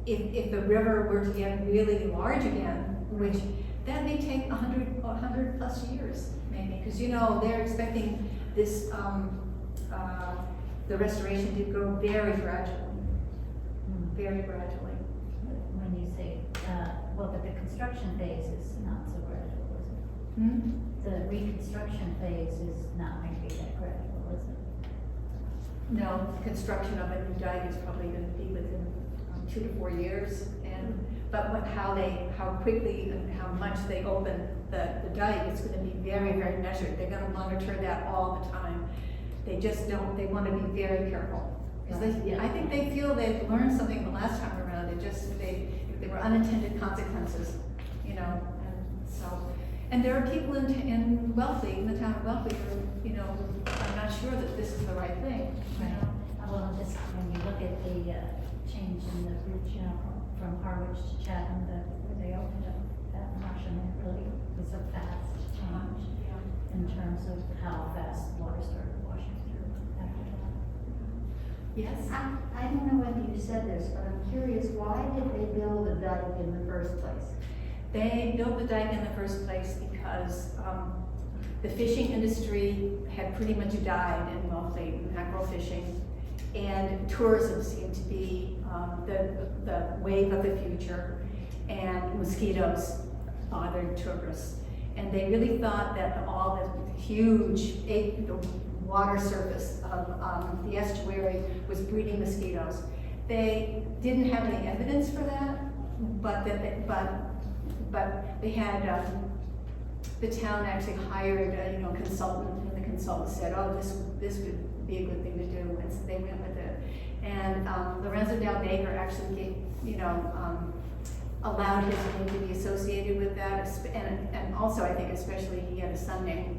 if the river were to get really large again, which that may take 100 plus years, maybe, because, you know, they're expecting this, the restoration to go very gradually. Very gradually. When you say, well, but the construction phase is not so gradual, is it? Hmm? The reconstruction phase is not going to be that gradual, is it? No, construction of a new dike is probably gonna be within 2 to 4 years, but how quickly and how much they open the dike, it's gonna be very, very measured. They're gonna monitor that all the time. They just don't, they wanna be very careful. Because I think they feel they've learned something the last time around. They were unintended consequences, you know, and so. And there are people in Wellfleet, in the town of Wellfleet, who, you know, I'm not sure that this is the right thing, you know. Well, just when you look at the change in the route, you know, from Harwich to Chatham, where they opened up that marsh, and it really was a fast change in terms of how fast water started washing through after that. Yes. I don't know whether you said this, but I'm curious, why did they build a dike in the first place? They built the dike in the first place because the fishing industry had pretty much died in Wellfleet, mackerel fishing, and tourism seemed to be the wave of the future, and mosquitoes bothered tourists. And they really thought that all the huge the water surface of the estuary was breeding mosquitoes. They didn't have any evidence for that, but they had the town actually hired a consultant, and the consultant said, "Oh, this would be a good thing to do," and so they went with it. And Lorenzo Del Baker actually allowed his name to be associated with that, and also I think especially he had a son named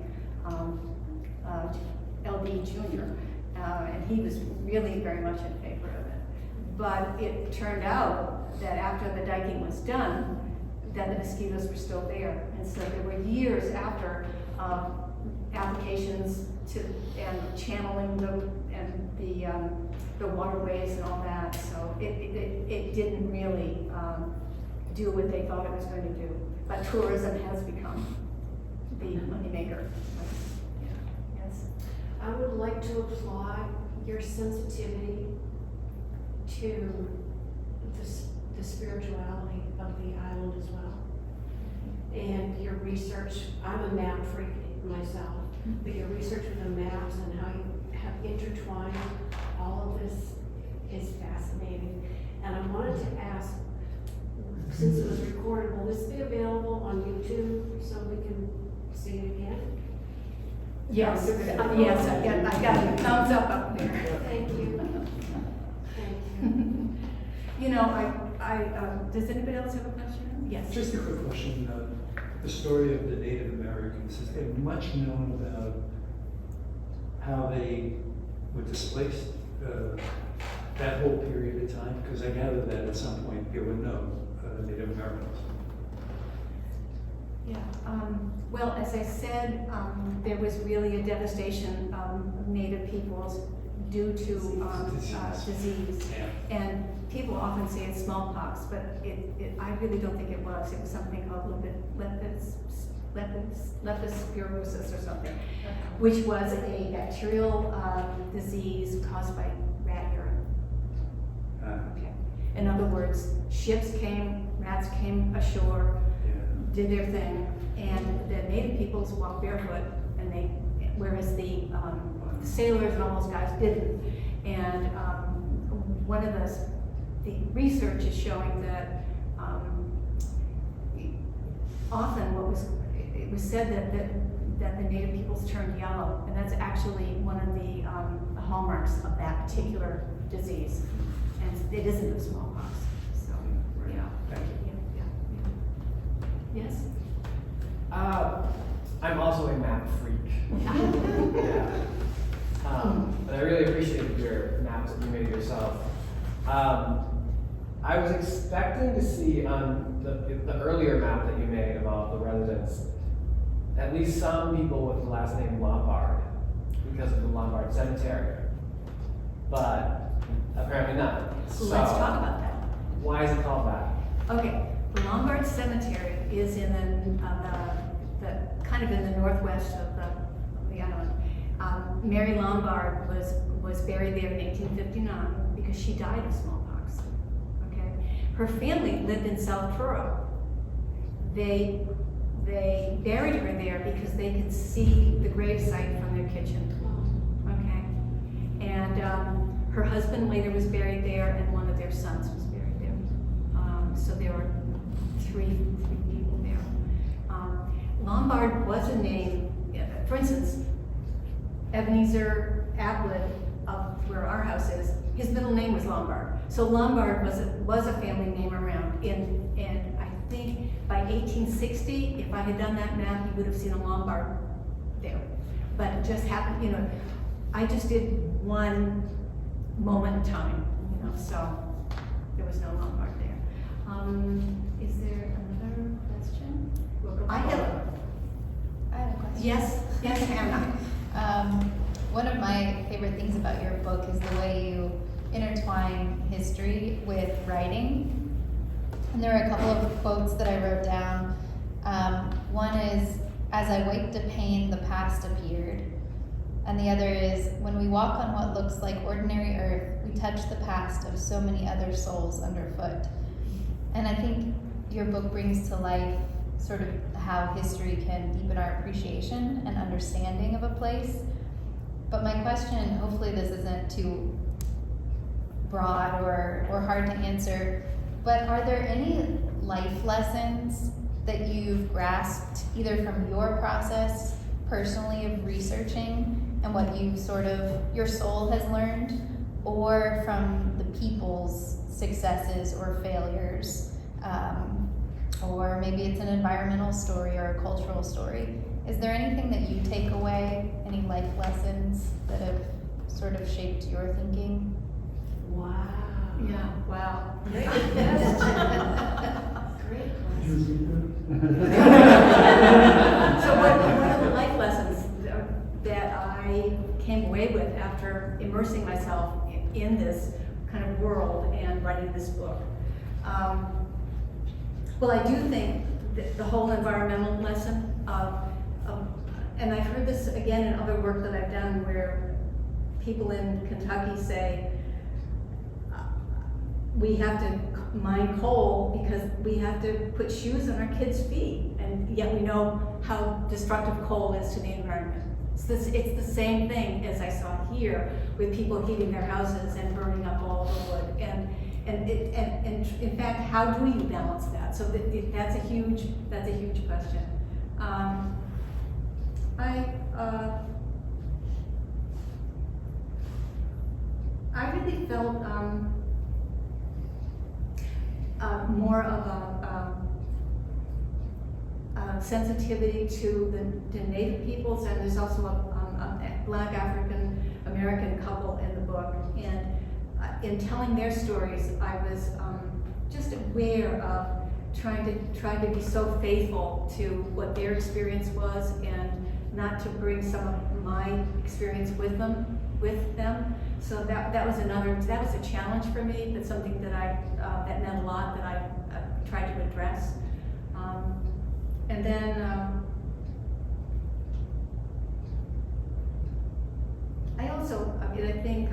LB Jr., and he was really very much in favor of it. But it turned out that after the diking was done, that the mosquitoes were still there. And so there were years after applications and channeling the waterways and all that. So it didn't really do what they thought it was going to do. But tourism has become the moneymaker. Yes. I would like to applaud your sensitivity to the spirituality of the island as well. And your research, I'm a map freak myself, but your research with the maps and how you have intertwined all of this is fascinating. And I wanted to ask, since it was recorded, will this be available on YouTube so we can see it again? Yes, yes, I got a thumbs up there. Thank you. Thank you. You know, does anybody else have a question? Yes. Just a quick question. The story of the Native Americans, is there much known about how they were displaced that whole period of time? Because I gather that at some point there were no Native Americans. Yeah, well, as I said, there was really a devastation of Native peoples due to disease. Yeah. And people often say it's smallpox, but I really don't think it was. It was something called leptospirosis or something, which was a bacterial disease caused by rat urine. Okay. In other words, ships came, rats came ashore, did their thing, and the Native peoples walked barefoot, and whereas the sailors and all those guys didn't. And one of the research is showing that often it was said that the Native peoples turned yellow, and that's actually one of the hallmarks of that particular disease. And it isn't the smallpox, so, yeah. Thank you. Yeah. Yes? I'm also a map freak. Yeah. But I really appreciate your maps that you made yourself. I was expecting to see on the earlier map that you made about the residents, at least some people with the last name Lombard, because of the Lombard Cemetery. But apparently not. So Let's talk about that. why is it called that? Okay, the Lombard Cemetery is in the kind of in the northwest of the island. Mary Lombard was buried there in 1859 because she died of smallpox. Okay, her family lived in South Truro. They buried her there because they could see the gravesite from their kitchen. Okay, and her husband later was buried there, and one of their sons was buried there. So there were three people there. Lombard was a name. For instance, Ebenezer Atwood, of where our house is, his middle name was Lombard. So Lombard was a family name around. And I think by 1860, if I had done that map, you would have seen a Lombard there. But it just happened, you know, I just did one moment in time, you know, so there was no Lombard there. Is there another question? I have a question. Yes, Hannah. One of my favorite things about your book is the way you intertwine history with writing. And there are a couple of quotes that I wrote down. One is, "As I waked to pain, the past appeared." And the other is, "When we walk on what looks like ordinary earth, we touch the past of so many other souls underfoot." And I think your book brings to life sort of how history can deepen our appreciation and understanding of a place. But my question, hopefully this isn't too broad or hard to answer, but are there any life lessons that you've grasped either from your process personally of researching and what you sort of, your soul has learned, or from the people's successes or failures? Or maybe it's an environmental story or a cultural story. Is there anything that you take away, any life lessons that have sort of shaped your thinking? Wow. Yeah, wow. Great question. Great question. So one of the life lessons that I came away with after immersing myself in this kind of world and writing this book, well, I do think that the whole environmental lesson and I've heard this again in other work that I've done where people in Kentucky say, we have to mine coal because we have to put shoes on our kids' feet, and yet we know how destructive coal is to the environment. It's the same thing as I saw here with people heating their houses and burning up all the wood. And in fact, how do you balance that? So that's a huge question. I really felt more of a sensitivity to the Native peoples, and there's also a Black African American couple in the book. And in telling their stories, I was just aware of trying to be so faithful to what their experience was and not to bring some of my experience with them. So that was a challenge for me, but something that that meant a lot, that I tried to address. And then I think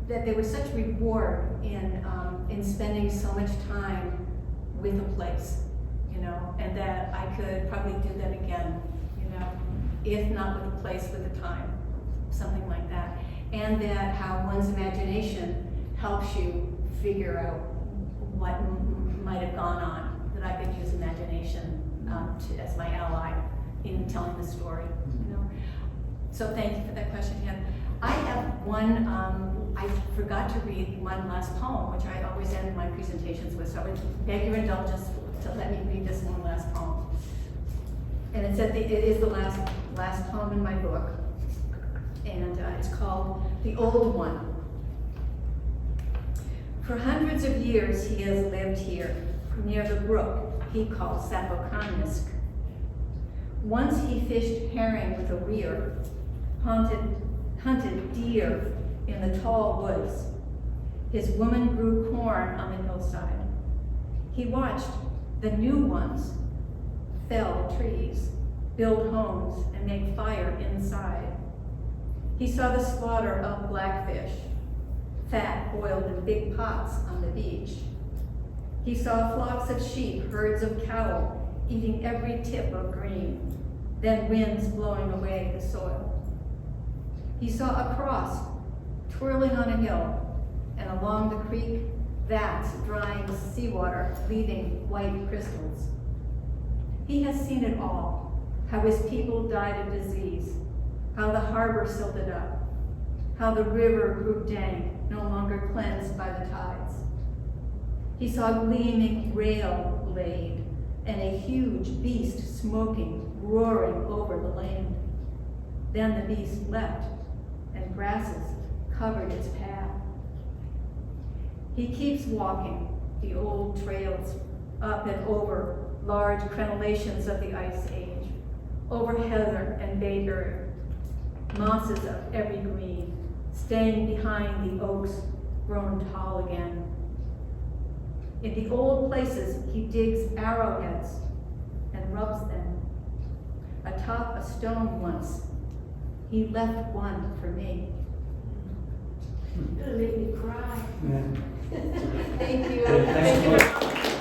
that there was such reward in spending so much time with a place, you know, and that I could probably do that again, you know, if not with a place, with a time, something like that. And that how one's imagination helps you figure out what might have gone on, that I could use imagination as my ally in telling the story, you know. So thank you for that question, Ken. I have one, I forgot to read one last poem, which I always end my presentations with, so I would beg your indulgence to let me read this one last poem. And it is the last poem in my book, and it's called The Old One. For hundreds of years he has lived here, near the brook he calls Sappho-Karnisk. Once he fished herring with a weir, hunted deer in the tall woods. His woman grew corn on the hillside. He watched the new ones fell trees, build homes, and make fire inside. He saw the slaughter of blackfish, fat boiled in big pots on the beach. He saw flocks of sheep, herds of cattle, eating every tip of green, then winds blowing away the soil. He saw a cross twirling on a hill, and along the creek, vats drying seawater, leaving white crystals. He has seen it all, how his people died of disease, how the harbor silted up, how the river grew dank, no longer cleansed by the tides. He saw gleaming rail laid, and a huge beast smoking, roaring over the land. Then the beast left, and grasses covered its path. He keeps walking the old trails up and over large crenellations of the Ice Age, over heather and bay earth, mosses of every green, staying behind the oaks grown tall again. In the old places, he digs arrowheads and rubs them. Atop a stone once, he left one for me. It'll make me cry. Yeah. Thank you. Yeah, thanks Thank you a lot. very much.